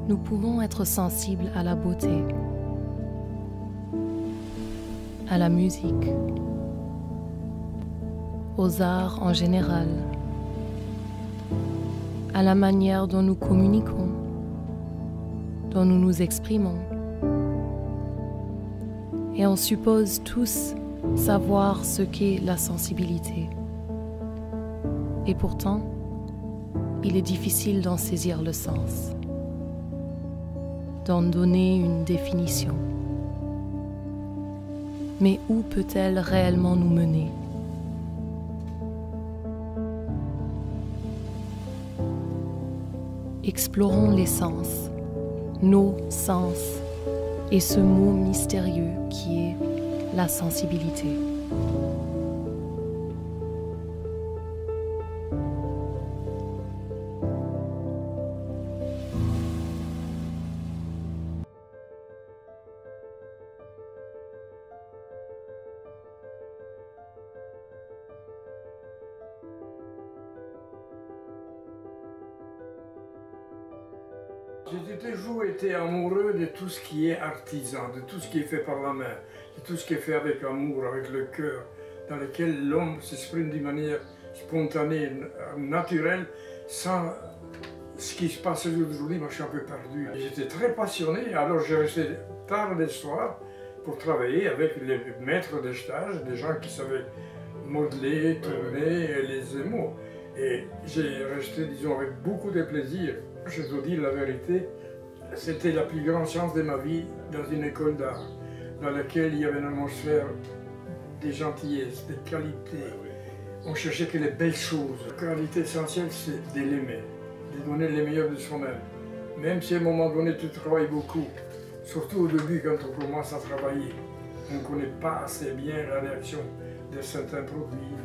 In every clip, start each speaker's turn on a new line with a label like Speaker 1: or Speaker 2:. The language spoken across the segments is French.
Speaker 1: nous pouvons être sensibles à la beauté, à la musique, aux arts en général, à la manière dont nous communiquons, dont nous nous exprimons. Et on suppose tous savoir ce qu'est la sensibilité. Et pourtant, il est difficile d'en saisir le sens, d'en donner une définition. Mais où peut-elle réellement nous mener? Explorons les sens, nos sens, et ce mot mystérieux qui est la sensibilité.
Speaker 2: J'ai toujours été amoureux de tout ce qui est artisan, de tout ce qui est fait par la main, de tout ce qui est fait avec amour, avec le cœur, dans lequel l'homme s'exprime d'une manière spontanée, naturelle, sans ce qui se passe aujourd'hui. Moi, je suis un peu perdu. J'étais très passionné, alors j'ai resté tard le soir pour travailler avec les maîtres de stage, des gens qui savaient modeler, tourner les émaux. Et j'ai resté, disons, avec beaucoup de plaisir. Je dois dire la vérité, c'était la plus grande chance de ma vie dans une école d'art, dans laquelle il y avait une atmosphère de gentillesse, de qualité. On cherchait que les belles choses. La qualité essentielle, c'est de l'aimer, de donner le meilleur de soi-même. Même si à un moment donné, tu travailles beaucoup, surtout au début, quand on commence à travailler, on ne connaît pas assez bien la réaction de certains produits,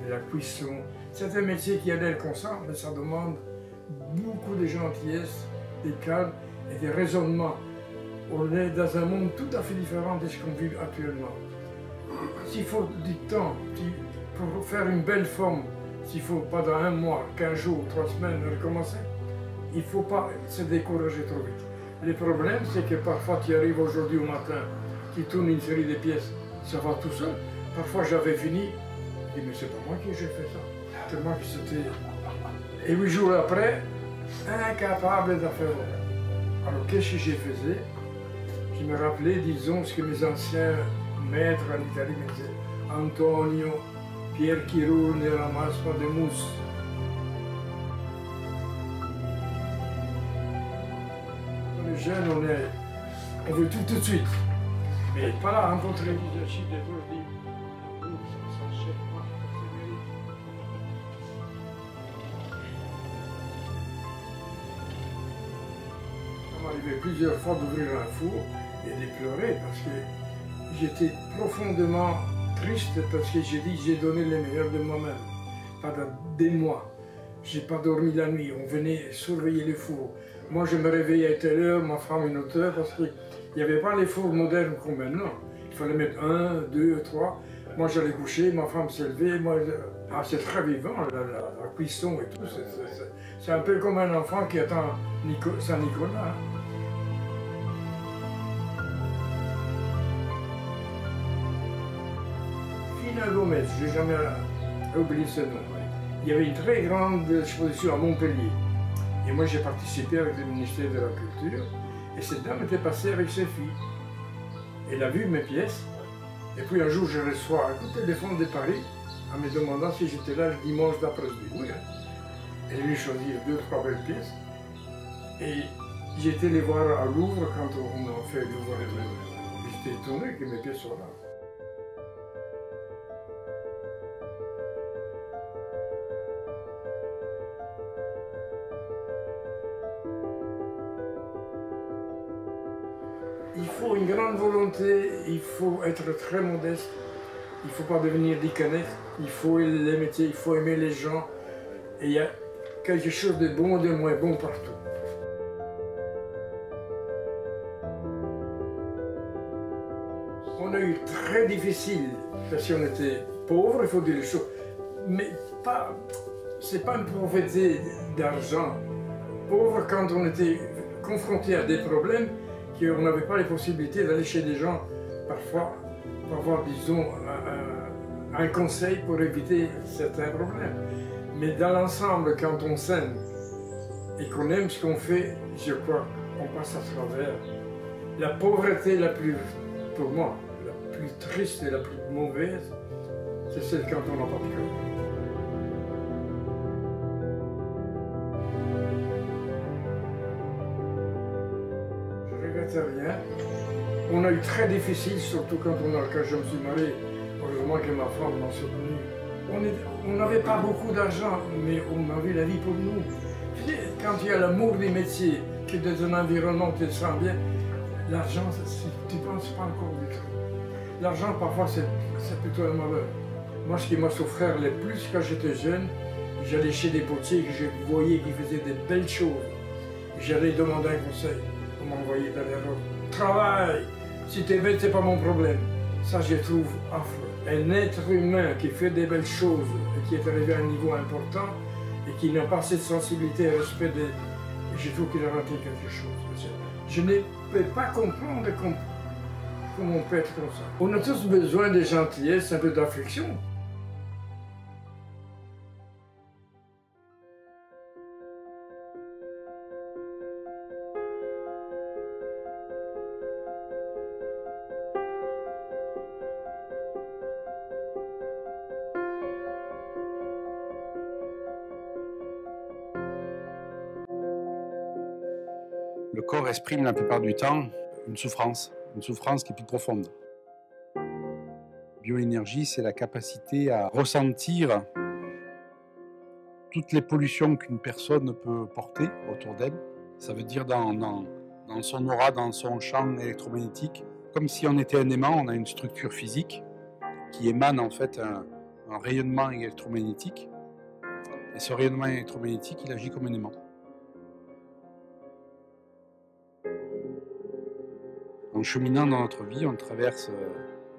Speaker 2: de la cuisson. C'est un métier qui a l'air constant, mais ça demande beaucoup de gentillesse, de calme et de raisonnement. On est dans un monde tout à fait différent de ce qu'on vit actuellement. S'il faut du temps pour faire une belle forme, s'il faut pas dans un mois, 15 jours, 3 semaines recommencer, il ne faut pas se décourager trop vite. Le problème, c'est que parfois tu arrives aujourd'hui au matin, tu tournes une série de pièces, ça va tout seul. Parfois j'avais fini, je dis mais c'est pas moi qui j'ai fait ça. Tellement que c'était... Et 8 jours après, incapable de faire. Alors qu'est-ce que j'ai fait? Je me rappelais, disons, ce que mes anciens maîtres en Italie me disaient. Antonio, Pierre Chirou ne ramasse pas de mousse. Les jeunes, on veut tout de suite. Mais pas là, rencontrer des archives des autres, dire, ça s'achète pas, ça se mérite. Ça m'arrivait plusieurs fois d'ouvrir un four et de pleurer parce que j'étais profondément triste parce que j'ai dit j'ai donné le meilleur de moi-même pendant des mois. J'ai pas dormi la nuit, on venait surveiller les fours. Moi je me réveillais à telle heure, ma femme une autre heure parce qu'il n'y avait pas les fours modernes comme maintenant. Il fallait mettre 1, 2, 3. Moi j'allais coucher, ma femme s'est levée. Ah, c'est très vivant la cuisson et tout. C'est un peu comme un enfant qui attend Saint-Nicolas. Fina Gomez, je n'ai jamais oublié ce nom. Il y avait une très grande exposition à Montpellier. Et moi j'ai participé avec le ministère de la Culture. Et cette dame était passée avec ses filles. Elle a vu mes pièces. Et puis un jour je reçois un coup de téléphone de Paris en me demandant si j'étais là le dimanche d'après-midi. Oui. Elle est venue choisir 2 ou 3 belles pièces. Et j'étais les voir à Louvre quand on a fait Louvre. J'étais étonné que mes pièces soient là. Il faut une grande volonté, il faut être très modeste, il ne faut pas devenir dicanet, il faut aimer les métiers, il faut aimer les gens. Et il y a quelque chose de bon et de moins bon partout. On a eu très difficile parce qu'on était pauvres, il faut dire les choses. Mais c'est pas une pauvreté d'argent. Pauvre quand on était confrontés à des problèmes qu'on n'avait pas les possibilités d'aller chez des gens, parfois, pour avoir, disons, un conseil pour éviter certains problèmes. Mais dans l'ensemble, quand on s'aime et qu'on aime ce qu'on fait, je crois qu'on passe à travers. La pauvreté la plus, pour moi, la plus triste et la plus mauvaise, c'est celle quand on n'a pas de cœur. Je regrette rien. On a eu très difficile, surtout quand je me suis marié. Heureusement que ma femme m'a soutenu. On n'avait pas beaucoup d'argent, mais on avait la vie pour nous. Quand il y a l'amour du métier, que dans un environnement où tu te sens bien, l'argent, tu ne penses pas encore du tout. L'argent, parfois, c'est plutôt un malheur. Moi, ce qui m'a souffert le plus quand j'étais jeune, j'allais chez des potiers que je voyais qui faisaient des belles choses. J'allais demander un conseil. On m'envoyait dans l'erreur. Travaille! Si tu es bête, ce n'est pas mon problème. Ça, je trouve affreux. Un être humain qui fait des belles choses et qui est arrivé à un niveau important et qui n'a pas cette sensibilité et respect des... Je trouve qu'il a raté quelque chose. Je ne peux pas comprendre comment on peut être comme ça. On a tous besoin de gentillesse, un peu d'affection.
Speaker 3: Le corps exprime la plupart du temps une souffrance qui est plus profonde. Bioénergie, c'est la capacité à ressentir toutes les pollutions qu'une personne peut porter autour d'elle. Ça veut dire dans son aura, dans son champ électromagnétique, comme si on était un aimant, on a une structure physique qui émane en fait un rayonnement électromagnétique. Et ce rayonnement électromagnétique, il agit comme un aimant. En cheminant dans notre vie, on traverse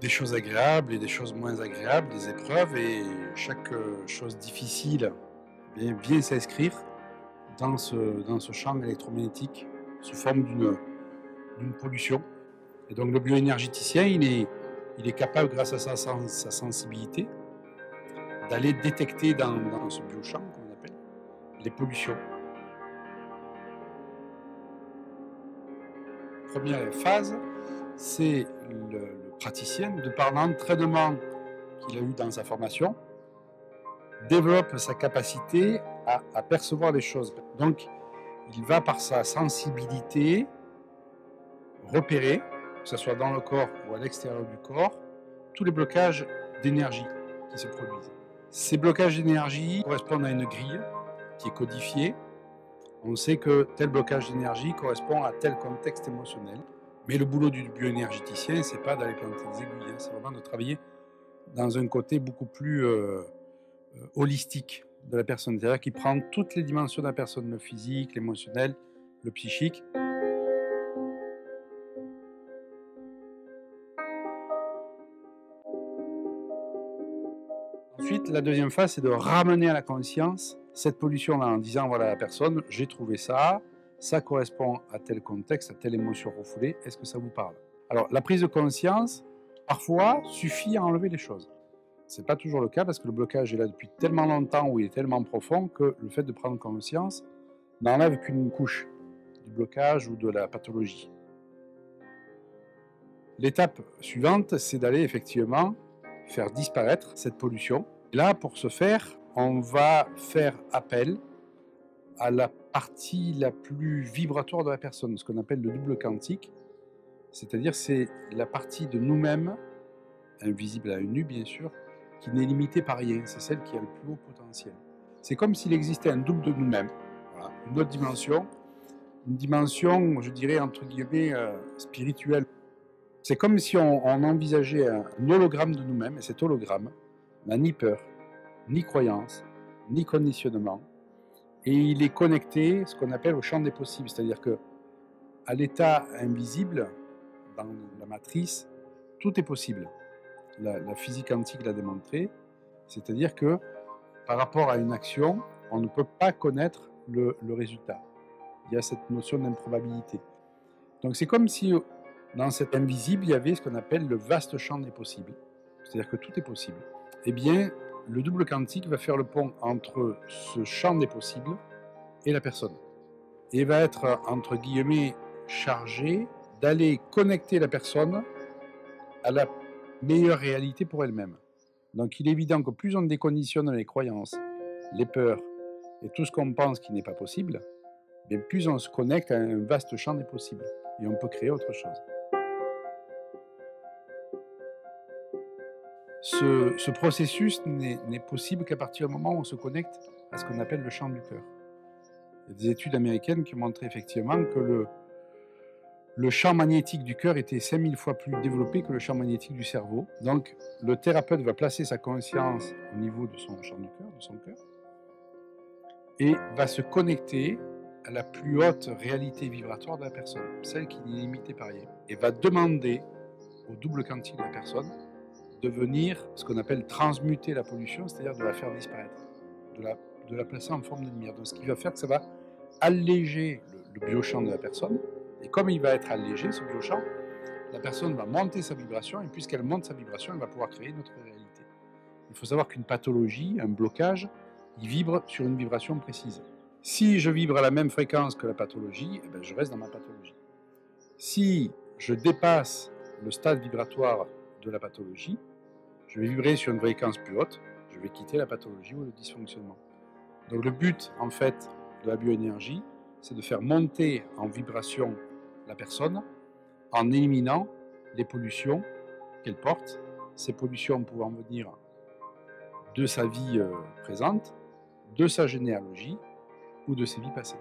Speaker 3: des choses agréables et des choses moins agréables, des épreuves, et chaque chose difficile vient s'inscrire dans ce champ électromagnétique sous forme d'une pollution. Et donc le bioénergéticien, il est capable, grâce à sa sensibilité, d'aller détecter dans ce biochamp, qu'on appelle, les pollutions. Première phase, c'est le praticien, de par l'entraînement qu'il a eu dans sa formation, développe sa capacité à percevoir les choses. Donc, il va par sa sensibilité repérer, que ce soit dans le corps ou à l'extérieur du corps, tous les blocages d'énergie qui se produisent. Ces blocages d'énergie correspondent à une grille qui est codifiée. On sait que tel blocage d'énergie correspond à tel contexte émotionnel. Mais le boulot du bioénergéticien, c'est pas d'aller planter des aiguilles, c'est vraiment de travailler dans un côté beaucoup plus holistique de la personne. C'est-à-dire qu'il prend toutes les dimensions de la personne, le physique, l'émotionnel, le psychique. Ensuite, la deuxième phase, c'est de ramener à la conscience cette pollution-là en disant, voilà, la personne, j'ai trouvé ça, ça correspond à tel contexte, à telle émotion refoulée, est-ce que ça vous parle? Alors, la prise de conscience, parfois, suffit à enlever les choses. Ce n'est pas toujours le cas parce que le blocage est là depuis tellement longtemps ou il est tellement profond que le fait de prendre conscience n'enlève qu'une couche du blocage ou de la pathologie. L'étape suivante, c'est d'aller effectivement faire disparaître cette pollution. Et là, pour ce faire, on va faire appel à la partie la plus vibratoire de la personne, ce qu'on appelle le double quantique, c'est-à-dire c'est la partie de nous-mêmes, invisible à l'œil nu bien sûr, qui n'est limitée par rien, c'est celle qui a le plus haut potentiel. C'est comme s'il existait un double de nous-mêmes, voilà, une autre dimension, une dimension, je dirais entre guillemets, spirituelle. C'est comme si on envisageait un hologramme de nous-mêmes, et cet hologramme n'a ni peur, ni croyance, ni conditionnement, et il est connecté, ce qu'on appelle au champ des possibles, c'est-à-dire que à l'état invisible, dans la matrice, tout est possible. La physique quantique l'a démontré, c'est-à-dire que par rapport à une action, on ne peut pas connaître le résultat. il y a cette notion d'improbabilité. Donc c'est comme si dans cet invisible, il y avait ce qu'on appelle le vaste champ des possibles. C'est-à-dire que tout est possible. Eh bien, le double quantique va faire le pont entre ce champ des possibles et la personne. Et va être, entre guillemets, chargé d'aller connecter la personne à la meilleure réalité pour elle-même. Donc il est évident que plus on déconditionne les croyances, les peurs et tout ce qu'on pense qui n'est pas possible, bien plus on se connecte à un vaste champ des possibles et on peut créer autre chose. Ce processus n'est possible qu'à partir du moment où on se connecte à ce qu'on appelle le champ du cœur. Il y a des études américaines qui ont montré effectivement que le champ magnétique du cœur était 5000 fois plus développé que le champ magnétique du cerveau. Donc, le thérapeute va placer sa conscience au niveau de son champ du cœur, de son cœur, et va se connecter à la plus haute réalité vibratoire de la personne, celle qui n'est limitée par rien, et va demander au double quantique de la personne de venir, ce qu'on appelle transmuter la pollution, c'est-à-dire de la faire disparaître, de la placer en forme de lumière. Donc, ce qui va faire que ça va alléger le biochamp de la personne. Et comme il va être allégé, ce biochamp, la personne va monter sa vibration, et puisqu'elle monte sa vibration, elle va pouvoir créer notre réalité. Il faut savoir qu'une pathologie, un blocage, il vibre sur une vibration précise. Si je vibre à la même fréquence que la pathologie, eh bien, je reste dans ma pathologie. Si je dépasse le stade vibratoire de la pathologie, je vais vibrer sur une fréquence plus haute, je vais quitter la pathologie ou le dysfonctionnement. Donc le but, en fait, de la bioénergie, c'est de faire monter en vibration la personne en éliminant les pollutions qu'elle porte, ces pollutions pouvant venir de sa vie présente, de sa généalogie ou de ses vies passées.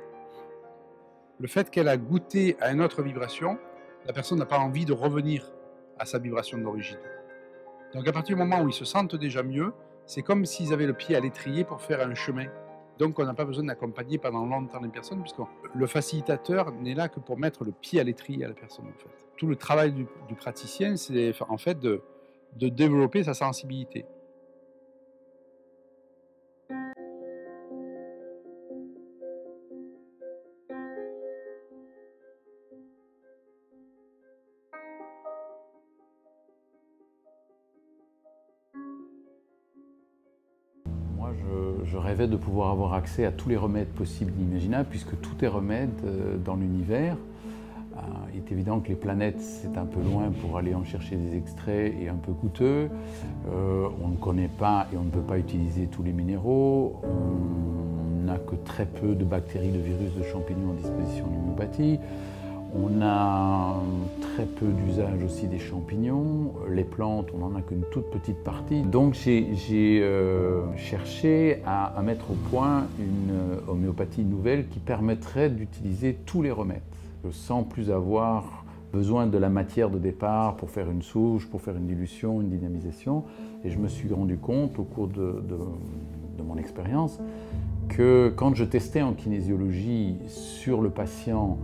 Speaker 3: Le fait qu'elle a goûté à une autre vibration, la personne n'a pas envie de revenir à sa vibration d'origine. Donc à partir du moment où ils se sentent déjà mieux, c'est comme s'ils avaient le pied à l'étrier pour faire un chemin. Donc on n'a pas besoin d'accompagner pendant longtemps les personnes, puisque le facilitateur n'est là que pour mettre le pied à l'étrier à la personne. En fait. Tout le travail du praticien, c'est en fait de développer sa sensibilité.
Speaker 4: Moi, je rêvais de pouvoir avoir accès à tous les remèdes possibles et imaginables, puisque tout est remède dans l'univers. Il est évident que les planètes, c'est un peu loin pour aller en chercher des extraits et un peu coûteux. On ne connaît pas et on ne peut pas utiliser tous les minéraux. On n'a que très peu de bactéries, de virus, de champignons à disposition en homéopathie. On a très peu d'usage aussi des champignons. Les plantes, on n'en a qu'une toute petite partie. Donc j'ai cherché à mettre au point une homéopathie nouvelle qui permettrait d'utiliser tous les remèdes, sans plus avoir besoin de la matière de départ pour faire une souche, pour faire une dilution, une dynamisation. Et je me suis rendu compte au cours de mon expérience que quand je testais en kinésiologie sur le patient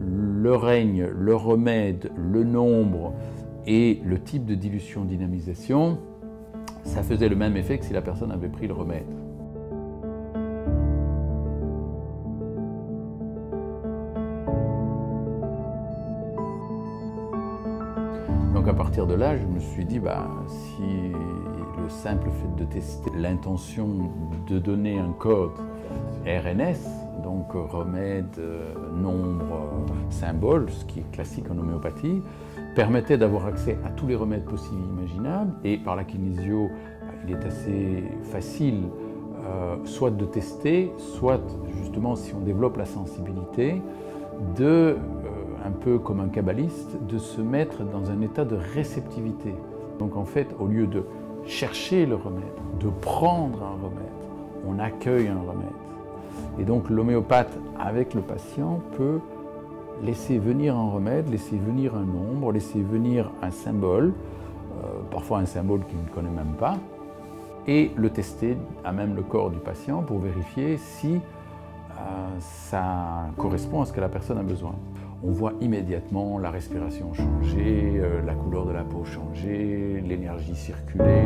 Speaker 4: le règne, le remède, le nombre et le type de dilution-dynamisation, ça faisait le même effet que si la personne avait pris le remède. Donc à partir de là, je me suis dit, si le simple fait de tester l'intention de donner un code RNS, donc remède, nombre, symbole, ce qui est classique en homéopathie, permettait d'avoir accès à tous les remèdes possibles et imaginables. Et par la kinésio, il est assez facile soit de tester, soit justement, si on développe la sensibilité, un peu comme un kabbaliste, de se mettre dans un état de réceptivité. Donc en fait, au lieu de chercher le remède, de prendre un remède, on accueille un remède. Et donc l'homéopathe, avec le patient, peut laisser venir un remède, laisser venir un nombre, laisser venir un symbole, parfois un symbole qu'il ne connaît même pas, et le tester à même le corps du patient pour vérifier si ça correspond à ce que la personne a besoin. On voit immédiatement la respiration changer, la couleur de la peau changer, l'énergie circuler.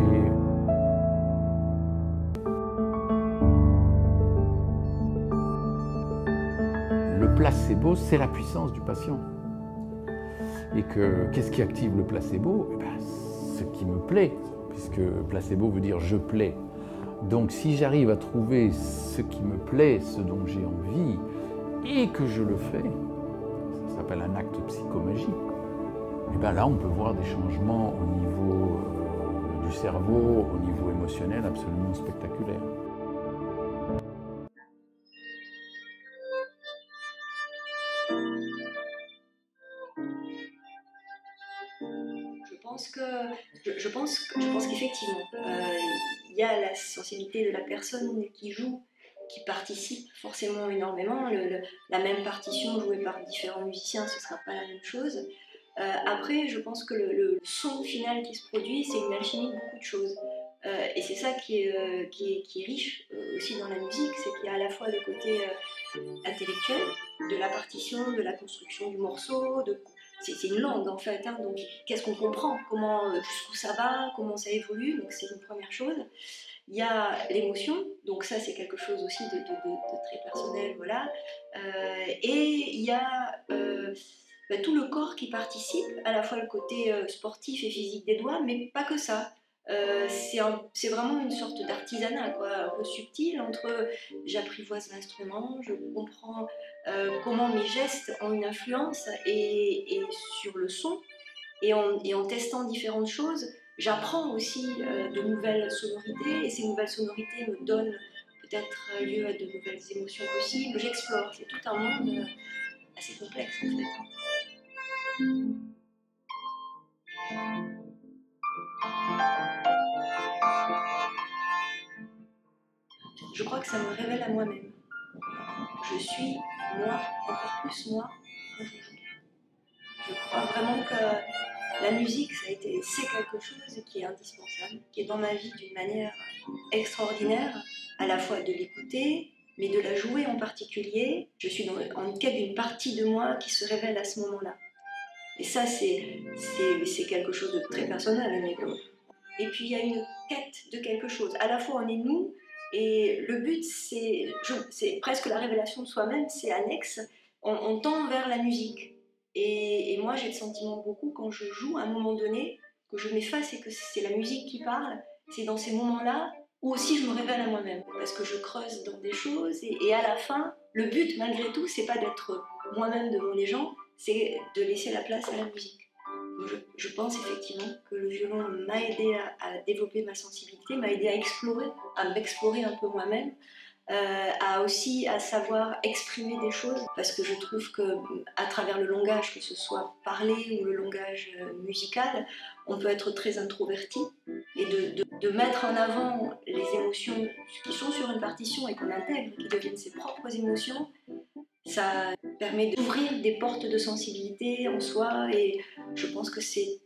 Speaker 4: le placebo, c'est la puissance du patient. Et que qu'est-ce qui active le placebo? Eh ben, ce qui me plaît, puisque placebo veut dire je plais. Donc si j'arrive à trouver ce qui me plaît, ce dont j'ai envie, et que je le fais, ça s'appelle un acte psychomagique, et bien là on peut voir des changements au niveau du cerveau, au niveau émotionnel absolument spectaculaires.
Speaker 5: Je pense qu'effectivement, il y a la sensibilité de la personne qui joue, qui participe forcément énormément. La même partition jouée par différents musiciens, ce ne sera pas la même chose. Après, je pense que le son final qui se produit, c'est une alchimie de beaucoup de choses. Et c'est ça qui est riche aussi dans la musique, c'est qu'il y a à la fois le côté intellectuel, de la partition, de la construction du morceau, c'est une langue en fait, hein, donc qu'est-ce qu'on comprend, jusqu'où ça va, comment ça évolue, donc c'est une première chose. Il y a l'émotion, donc ça c'est quelque chose aussi de très personnel, voilà. Et il y a tout le corps qui participe, à la fois le côté sportif et physique des doigts, mais pas que ça. C'est vraiment une sorte d'artisanat, quoi, un peu subtil entre j'apprivoise l'instrument, je comprends comment mes gestes ont une influence et sur le son, et en testant différentes choses, j'apprends aussi de nouvelles sonorités, et ces nouvelles sonorités me donnent peut-être lieu à de nouvelles émotions possibles. J'explore, c'est tout un monde assez complexe en fait. Je crois que ça me révèle à moi-même. Je suis moi, encore plus moi, quand je joue. Je crois vraiment que la musique, c'est quelque chose qui est indispensable, qui est dans ma vie d'une manière extraordinaire, à la fois de l'écouter, mais de la jouer en particulier. Je suis en quête d'une partie de moi qui se révèle à ce moment-là. Et ça, c'est quelque chose de très personnel. Et puis, il y a une quête de quelque chose. À la fois, on est nous, et le but, c'est presque la révélation de soi-même, c'est annexe. On tend vers la musique. Et moi, j'ai le sentiment beaucoup, quand je joue, à un moment donné, que je m'efface et que c'est la musique qui parle. C'est dans ces moments-là où aussi je me révèle à moi-même. Parce que je creuse dans des choses, et à la fin, le but, malgré tout, c'est pas d'être moi-même devant les gens, c'est de laisser la place à la musique. Je pense effectivement que le violon m'a aidé à développer ma sensibilité, m'a aidé à m'explorer un peu moi-même, aussi à savoir exprimer des choses, parce que je trouve qu'à travers le langage, que ce soit parlé ou le langage musical, on peut être très introverti, et de mettre en avant les émotions qui sont sur une partition et qu'on intègre, qui deviennent ses propres émotions, ça permet d'ouvrir des portes de sensibilité en soi, et je pense que c'est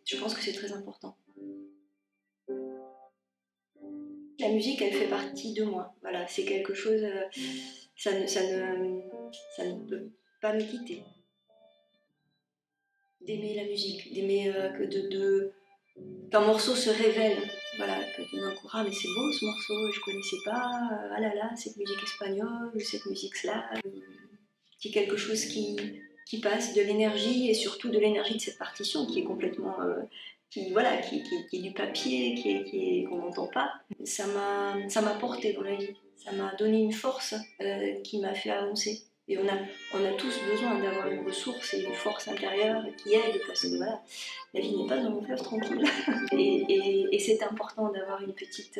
Speaker 5: très important. La musique, elle fait partie de moi. Voilà, c'est quelque chose, ça ne peut pas me quitter. D'aimer la musique, d'aimer qu'un morceau se révèle. Voilà, que d'un coup, ah mais c'est beau ce morceau, je connaissais pas, ah là là, cette musique espagnole, ou cette musique slave. C'est quelque chose qui passe, de l'énergie, et surtout de l'énergie de cette partition qui est complètement, qui est du papier, qu'on n'entend pas. Ça m'a porté dans la vie, ça m'a donné une force qui m'a fait avancer. Et on a tous besoin d'avoir une ressource et une force intérieure qui aide, parce que voilà, la vie n'est pas un long fleuve tranquille. Et c'est important d'avoir une petite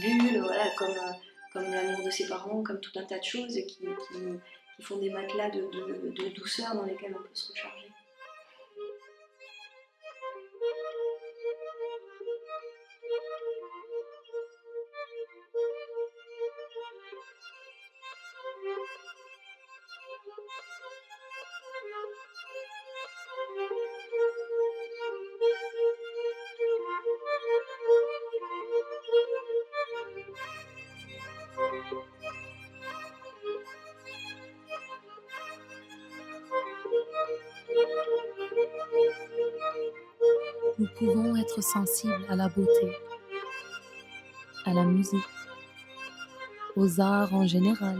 Speaker 5: bulle, voilà, comme l'amour de ses parents, comme tout un tas de choses qui font des matelas de douceur dans lesquels on peut se recharger.
Speaker 1: Nous pouvons être sensibles à la beauté, à la musique, aux arts en général,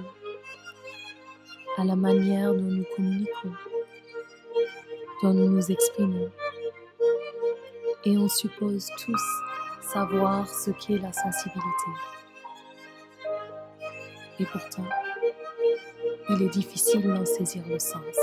Speaker 1: à la manière dont nous communiquons, dont nous nous exprimons. Et on suppose tous savoir ce qu'est la sensibilité. Et pourtant, il est difficile d'en saisir le sens.